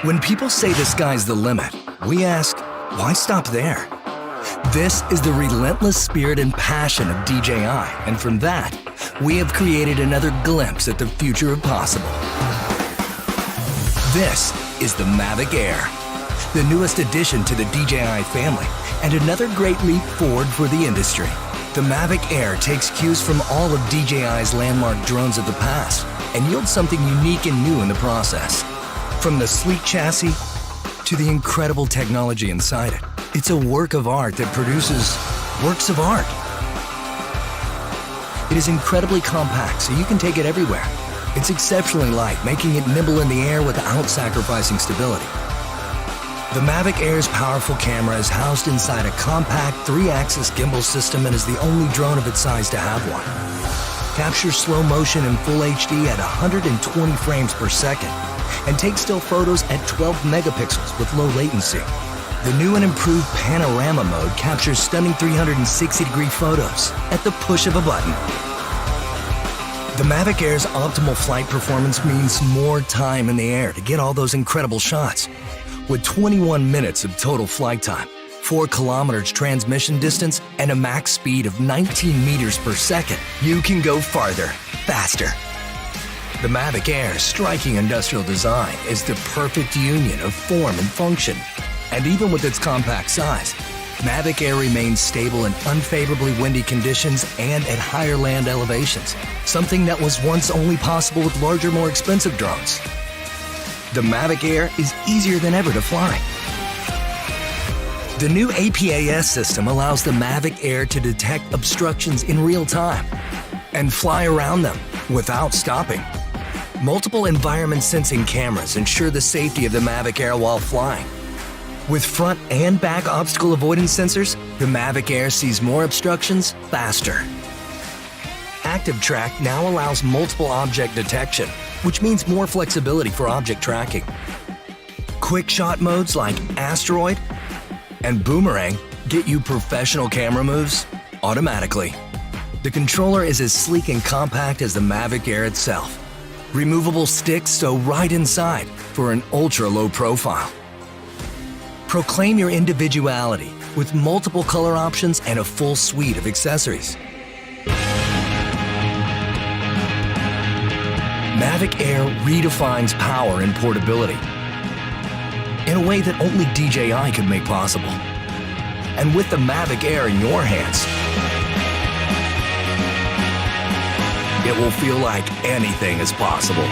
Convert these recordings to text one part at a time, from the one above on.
When people say the sky's the limit, we ask, why stop there? This is the relentless spirit and passion of DJI, and from that, we have created another glimpse at the future of possible. This is the Mavic Air, the newest addition to the DJI family, and another great leap forward for the industry. The Mavic Air takes cues from all of DJI's landmark drones of the past and yields something unique and new in the process. From the sleek chassis to the incredible technology inside it, it's a work of art that produces works of art. It is incredibly compact, so you can take it everywhere. It's exceptionally light, making it nimble in the air without sacrificing stability. The Mavic Air's powerful camera is housed inside a compact 3-axis gimbal system and is the only drone of its size to have one. Captures slow motion in full HD at 120 frames per second and takes still photos at 12 megapixels with low latency. The new and improved panorama mode captures stunning 360-degree photos at the push of a button. The Mavic Air's optimal flight performance means more time in the air to get all those incredible shots. With 21 minutes of total flight time, 4 kilometers transmission distance, and a max speed of 19 meters per second, you can go farther, faster. The Mavic Air's striking industrial design is the perfect union of form and function. And even with its compact size, Mavic Air remains stable in unfavorably windy conditions and at higher land elevations, something that was once only possible with larger, more expensive drones. The Mavic Air is easier than ever to fly. The new APAS system allows the Mavic Air to detect obstructions in real time and fly around them without stopping. Multiple environment sensing cameras ensure the safety of the Mavic Air while flying. With front and back obstacle avoidance sensors, the Mavic Air sees more obstructions faster. Active Track now allows multiple object detection, which means more flexibility for object tracking. Quick shot modes like Asteroid and Boomerang get you professional camera moves automatically. The controller is as sleek and compact as the Mavic Air itself. Removable sticks sew right inside for an ultra-low profile. Proclaim your individuality with multiple color options and a full suite of accessories. Mavic Air redefines power and portability in a way that only DJI could make possible. And with the Mavic Air in your hands, it will feel like anything is possible.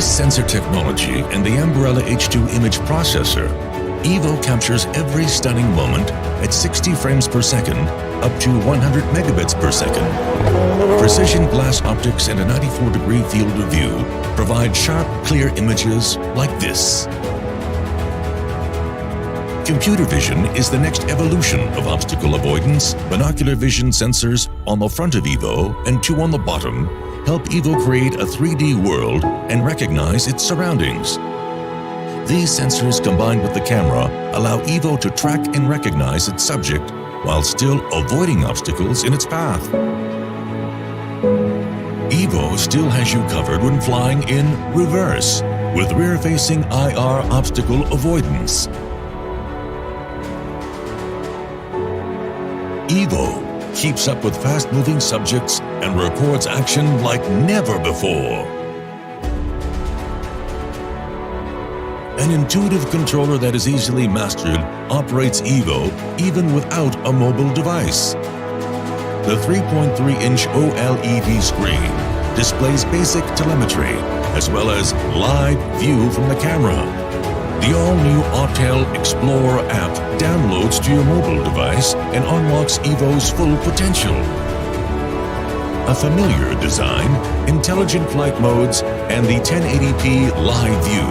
Sensor technology and the Umbrella H2 image processor, EVO captures every stunning moment at 60 frames per second, up to 100 megabits per second. Precision glass optics and a 94-degree field of view provide sharp, clear images like this. Computer vision is the next evolution of obstacle avoidance. Binocular vision sensors on the front of EVO and 2 on the bottom help EVO create a 3D world and recognize its surroundings. These sensors combined with the camera allow EVO to track and recognize its subject while still avoiding obstacles in its path. EVO still has you covered when flying in reverse with rear-facing IR obstacle avoidance. EVO, keeps up with fast-moving subjects, and records action like never before. An intuitive controller that is easily mastered operates EVO even without a mobile device. The 3.3-inch OLED screen displays basic telemetry as well as live view from the camera. The all-new Autel Explorer app downloads to your mobile device and unlocks EVO's full potential. A familiar design, intelligent flight modes, and the 1080p live view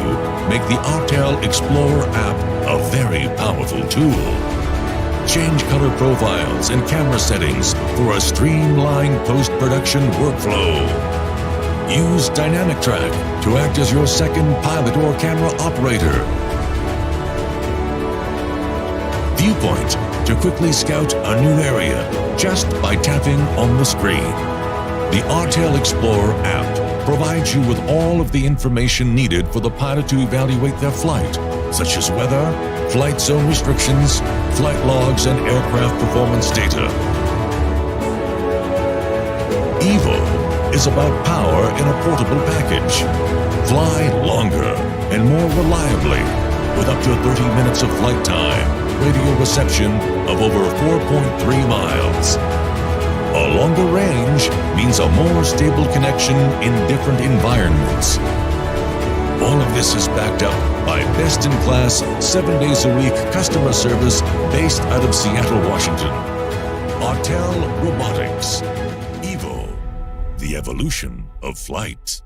make the Autel Explorer app a very powerful tool. Change color profiles and camera settings for a streamlined post-production workflow. Use Dynamic Track to act as your second pilot or camera operator. Viewpoint to quickly scout a new area just by tapping on the screen. The Autel Explorer app provides you with all of the information needed for the pilot to evaluate their flight, such as weather, flight zone restrictions, flight logs, and aircraft performance data. EVO is about power in a portable package. Fly longer and more reliably with up to 30 minutes of flight time, radio reception of over 4.3 miles. A longer range means a more stable connection in different environments. All of this is backed up by best-in-class, 7 days a week customer service based out of Seattle, Washington. Autel Robotics. EVO, the evolution of flight.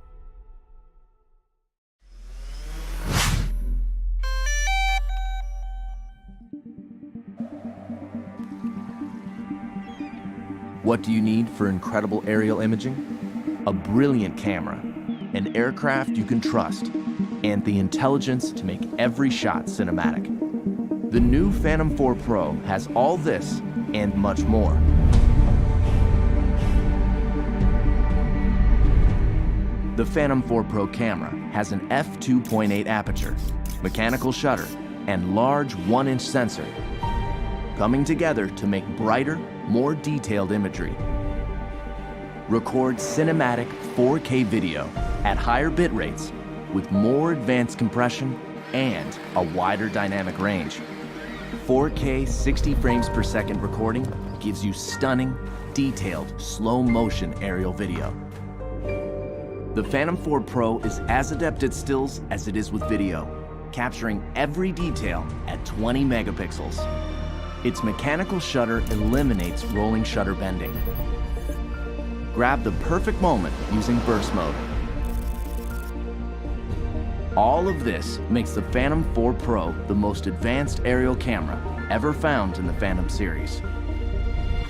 What do you need for incredible aerial imaging? A brilliant camera, an aircraft you can trust, and the intelligence to make every shot cinematic. The new Phantom 4 Pro has all this and much more. The Phantom 4 Pro camera has an f2.8 aperture, mechanical shutter, and large 1-inch sensor, coming together to make brighter, more detailed imagery. Record cinematic 4K video at higher bit rates with more advanced compression and a wider dynamic range. 4K 60 frames per second recording gives you stunning, detailed, slow motion aerial video. The Phantom 4 Pro is as adept at stills as it is with video, capturing every detail at 20 megapixels. Its mechanical shutter eliminates rolling shutter bending. Grab the perfect moment using burst mode. All of this makes the Phantom 4 Pro the most advanced aerial camera ever found in the Phantom series.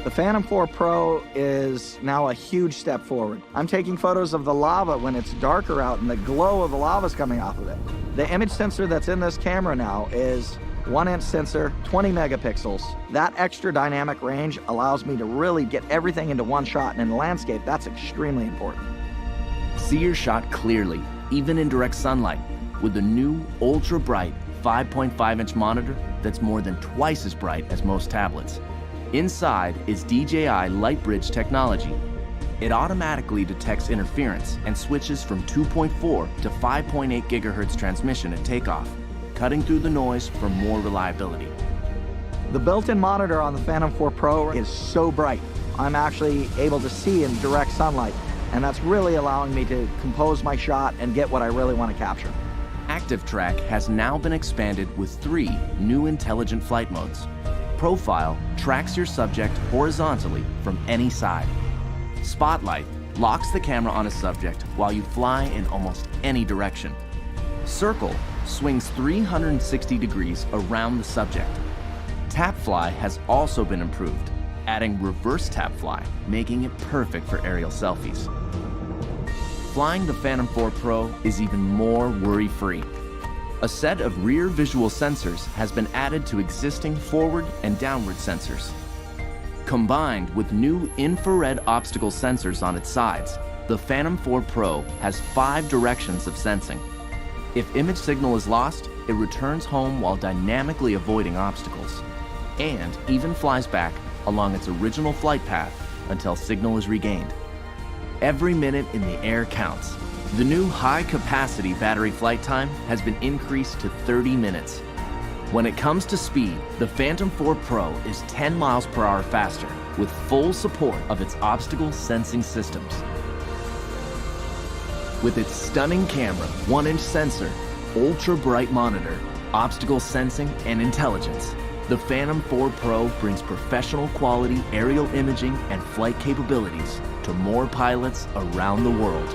The Phantom 4 Pro is now a huge step forward. I'm taking photos of the lava when it's darker out and the glow of the lava is coming off of it. The image sensor that's in this camera now is 1-inch sensor, 20 megapixels. That extra dynamic range allows me to really get everything into one shot, and in the landscape, that's extremely important. See your shot clearly, even in direct sunlight, with the new ultra-bright 5.5-inch monitor that's more than twice as bright as most tablets. Inside is DJI LightBridge technology. It automatically detects interference and switches from 2.4 to 5.8 gigahertz transmission at takeoff, cutting through the noise for more reliability. The built-in monitor on the Phantom 4 Pro is so bright. I'm actually able to see in direct sunlight, and that's really allowing me to compose my shot and get what I really want to capture. Active Track has now been expanded with 3 new intelligent flight modes. Profile tracks your subject horizontally from any side. Spotlight locks the camera on a subject while you fly in almost any direction. Circle swings 360 degrees around the subject. Tap Fly has also been improved, adding reverse tap fly, making it perfect for aerial selfies. Flying the Phantom 4 Pro is even more worry-free. A set of rear visual sensors has been added to existing forward and downward sensors. Combined with new infrared obstacle sensors on its sides, the Phantom 4 Pro has 5 directions of sensing. If image signal is lost, it returns home while dynamically avoiding obstacles, and even flies back along its original flight path until signal is regained. Every minute in the air counts. The new high-capacity battery flight time has been increased to 30 minutes. When it comes to speed, the Phantom 4 Pro is 10 miles per hour faster with full support of its obstacle sensing systems. With its stunning camera, 1-inch sensor, ultra-bright monitor, obstacle sensing, and intelligence, the Phantom 4 Pro brings professional quality aerial imaging and flight capabilities to more pilots around the world.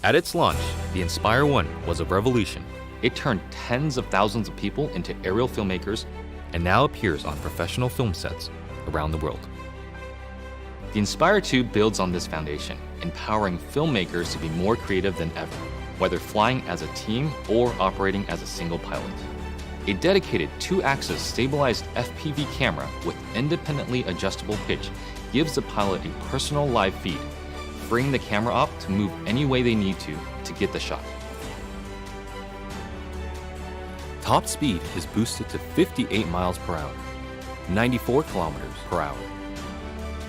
At its launch, the Inspire 1 was a revolution. It turned tens of thousands of people into aerial filmmakers and now appears on professional film sets around the world. The Inspire 2 builds on this foundation, empowering filmmakers to be more creative than ever, whether flying as a team or operating as a single pilot. A dedicated 2-axis stabilized FPV camera with independently adjustable pitch gives the pilot a personal live feed, freeing the camera op to move any way they need to get the shot. Top speed is boosted to 58 miles per hour, 94 kilometers per hour,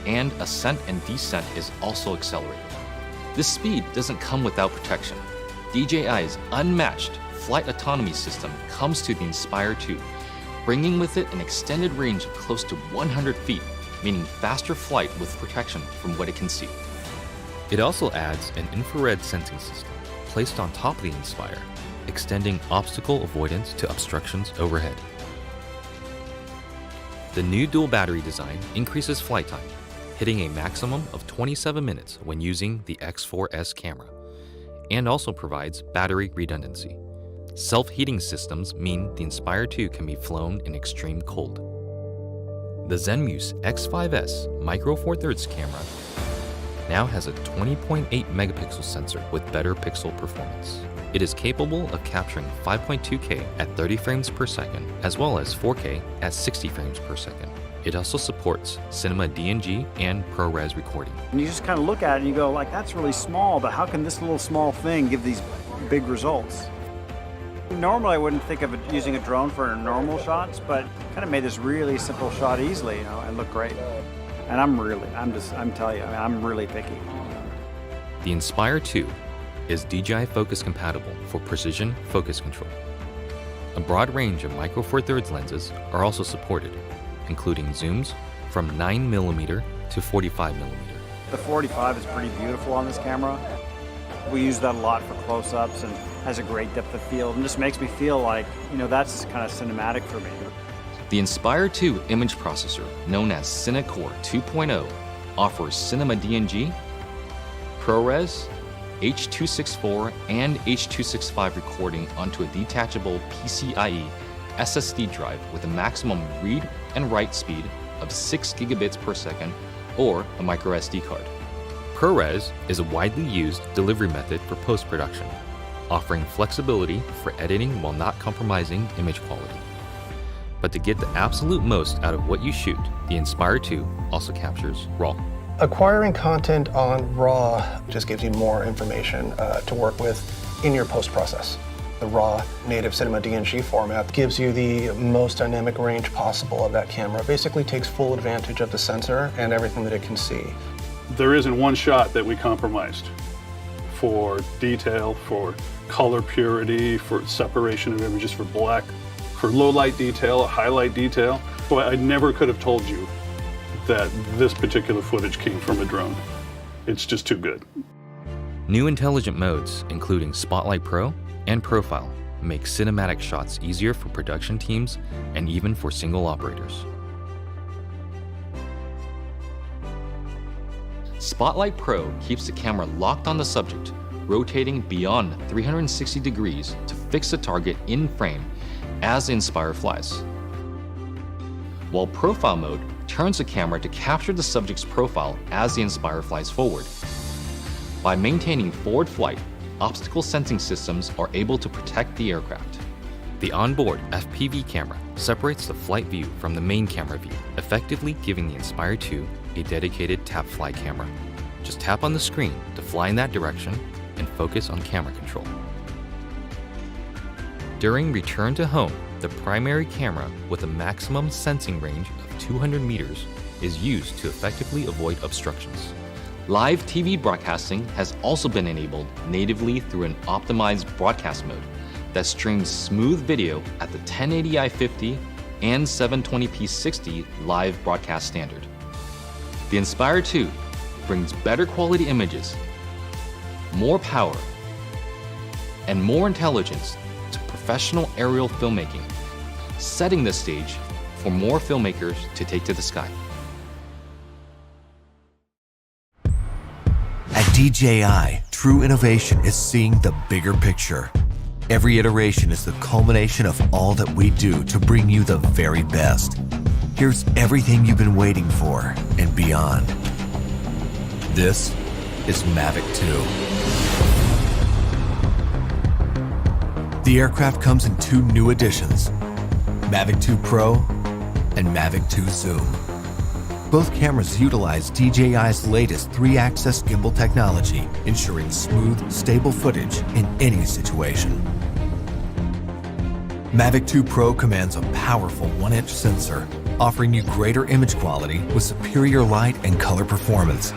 and ascent and descent is also accelerated. This speed doesn't come without protection. DJI's unmatched flight autonomy system comes to the Inspire 2, bringing with it an extended range of close to 100 feet, meaning faster flight with protection from what it can see. It also adds an infrared sensing system placed on top of the Inspire, extending obstacle avoidance to obstructions overhead. The new dual battery design increases flight time, hitting a maximum of 27 minutes when using the X4S camera, and also provides battery redundancy. Self-heating systems mean the Inspire 2 can be flown in extreme cold. The Zenmuse X5S Micro Four Thirds camera now has a 20.8 megapixel sensor with better pixel performance. It is capable of capturing 5.2K at 30 frames per second, as well as 4K at 60 frames per second. It also supports Cinema DNG and ProRes recording. And you just kind of look at it and you go, like, that's really small, but how can this little small thing give these big results? Normally I wouldn't think of using a drone for normal shots, but kind of made this really simple shot easily, and look great. And I'm telling you, I'm really picky. The Inspire 2 is DJI Focus compatible for precision focus control. A broad range of Micro Four Thirds lenses are also supported, including zooms from 9mm to 45mm. The 45 is pretty beautiful on this camera. We use that a lot for close-ups and has a great depth of field and just makes me feel like, that's kind of cinematic for me. The Inspire 2 image processor, known as CineCore 2.0, offers Cinema DNG, ProRes, H.264, and H.265 recording onto a detachable PCIe SSD drive with a maximum read and write speed of 6 gigabits per second or a micro SD card. ProRes is a widely used delivery method for post-production, offering flexibility for editing while not compromising image quality. But to get the absolute most out of what you shoot, the Inspire 2 also captures RAW. Acquiring content on RAW just gives you more information to work with in your post-process. The RAW native Cinema DNG format gives you the most dynamic range possible of that camera. Basically takes full advantage of the sensor and everything that it can see. There isn't one shot that we compromised for detail, for color purity, for separation of images, for black, for low light detail, highlight detail. So I never could have told you that this particular footage came from a drone. It's just too good. New intelligent modes, including Spotlight Pro and Profile, make cinematic shots easier for production teams and even for single operators. Spotlight Pro keeps the camera locked on the subject, rotating beyond 360 degrees to fix the target in frame as the Inspire flies. While Profile Mode turns the camera to capture the subject's profile as the Inspire flies forward. By maintaining forward flight, obstacle sensing systems are able to protect the aircraft. The onboard FPV camera separates the flight view from the main camera view, effectively giving the Inspire 2 a dedicated tap fly camera. Just tap on the screen to fly in that direction and focus on camera control. During return to home, the primary camera with a maximum sensing range of 200 meters is used to effectively avoid obstructions. Live TV broadcasting has also been enabled natively through an optimized broadcast mode that streams smooth video at the 1080i50 and 720p 60 live broadcast standard. The Inspire 2 brings better quality images, more power, and more intelligence to professional aerial filmmaking, setting the stage for more filmmakers to take to the sky. At DJI, true innovation is seeing the bigger picture. Every iteration is the culmination of all that we do to bring you the very best. Here's everything you've been waiting for and beyond. This is Mavic 2. The aircraft comes in two new editions, Mavic 2 Pro and Mavic 2 Zoom. Both cameras utilize DJI's latest 3-axis gimbal technology, ensuring smooth, stable footage in any situation. Mavic 2 Pro commands a powerful 1-inch sensor, offering you greater image quality with superior light and color performance.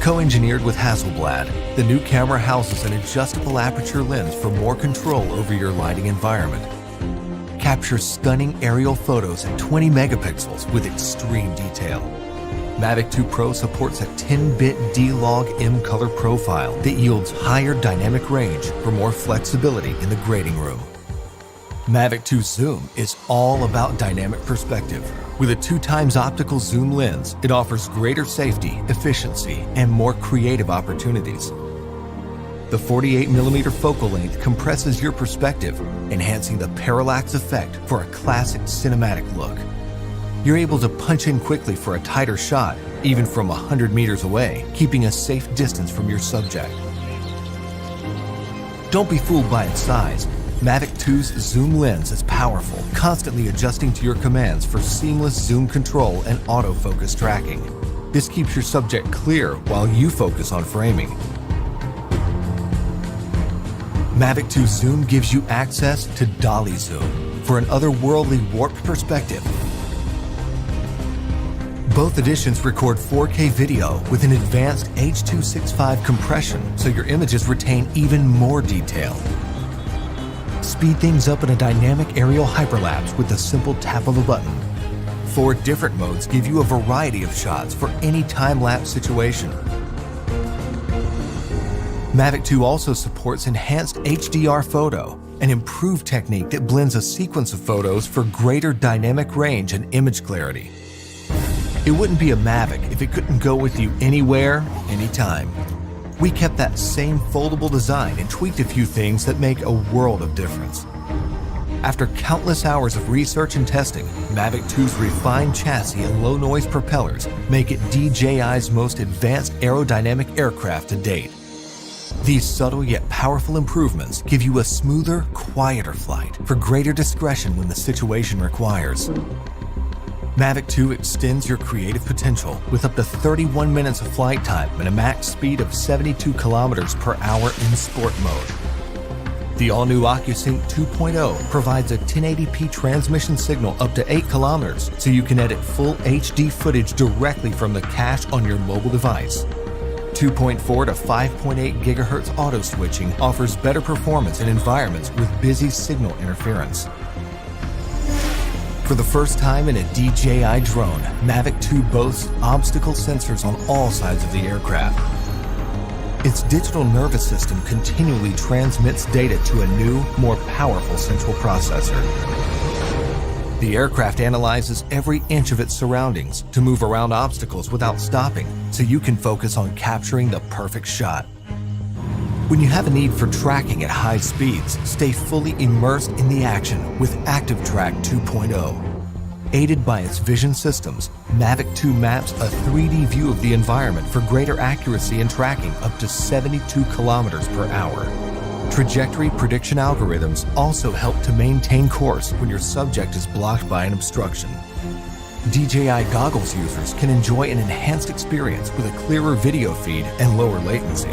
Co-engineered with Hasselblad, the new camera houses an adjustable aperture lens for more control over your lighting environment. Capture stunning aerial photos at 20 megapixels with extreme detail. Mavic 2 Pro supports a 10-bit D-Log M color profile that yields higher dynamic range for more flexibility in the grading room. Mavic 2 Zoom is all about dynamic perspective. With a 2x optical zoom lens, it offers greater safety, efficiency, and more creative opportunities. The 48mm focal length compresses your perspective, enhancing the parallax effect for a classic cinematic look. You're able to punch in quickly for a tighter shot, even from 100 meters away, keeping a safe distance from your subject. Don't be fooled by its size. Mavic 2's zoom lens is powerful, constantly adjusting to your commands for seamless zoom control and autofocus tracking. This keeps your subject clear while you focus on framing. Mavic 2 Zoom gives you access to Dolly Zoom for an otherworldly warped perspective. Both editions record 4K video with an advanced H.265 compression, so your images retain even more detail. Speed things up in a dynamic aerial hyperlapse with a simple tap of a button. 4 different modes give you a variety of shots for any time-lapse situation. Mavic 2 also supports enhanced HDR photo, an improved technique that blends a sequence of photos for greater dynamic range and image clarity. It wouldn't be a Mavic if it couldn't go with you anywhere, anytime. We kept that same foldable design and tweaked a few things that make a world of difference. After countless hours of research and testing, Mavic 2's refined chassis and low-noise propellers make it DJI's most advanced aerodynamic aircraft to date. These subtle yet powerful improvements give you a smoother, quieter flight for greater discretion when the situation requires. Mavic 2 extends your creative potential with up to 31 minutes of flight time and a max speed of 72 kilometers per hour in sport mode. The all-new OcuSync 2.0 provides a 1080p transmission signal up to 8 kilometers, so you can edit full HD footage directly from the cache on your mobile device. 2.4 to 5.8 gigahertz auto switching offers better performance in environments with busy signal interference. For the first time in a DJI drone, Mavic 2 boasts obstacle sensors on all sides of the aircraft. Its digital nervous system continually transmits data to a new, more powerful central processor. The aircraft analyzes every inch of its surroundings to move around obstacles without stopping, so you can focus on capturing the perfect shot. When you have a need for tracking at high speeds, stay fully immersed in the action with ActiveTrack 2.0. Aided by its vision systems, Mavic 2 maps a 3D view of the environment for greater accuracy in tracking up to 72 kilometers per hour. Trajectory prediction algorithms also help to maintain course when your subject is blocked by an obstruction. DJI goggles users can enjoy an enhanced experience with a clearer video feed and lower latency.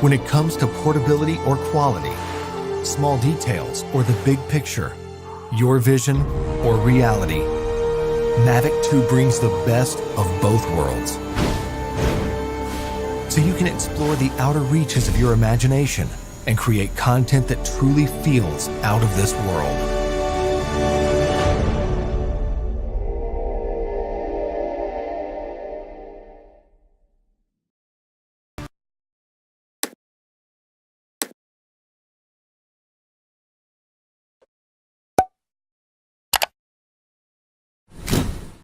When it comes to portability or quality, small details or the big picture, your vision or reality, Mavic 2 brings the best of both worlds. So you can explore the outer reaches of your imagination and create content that truly feels out of this world.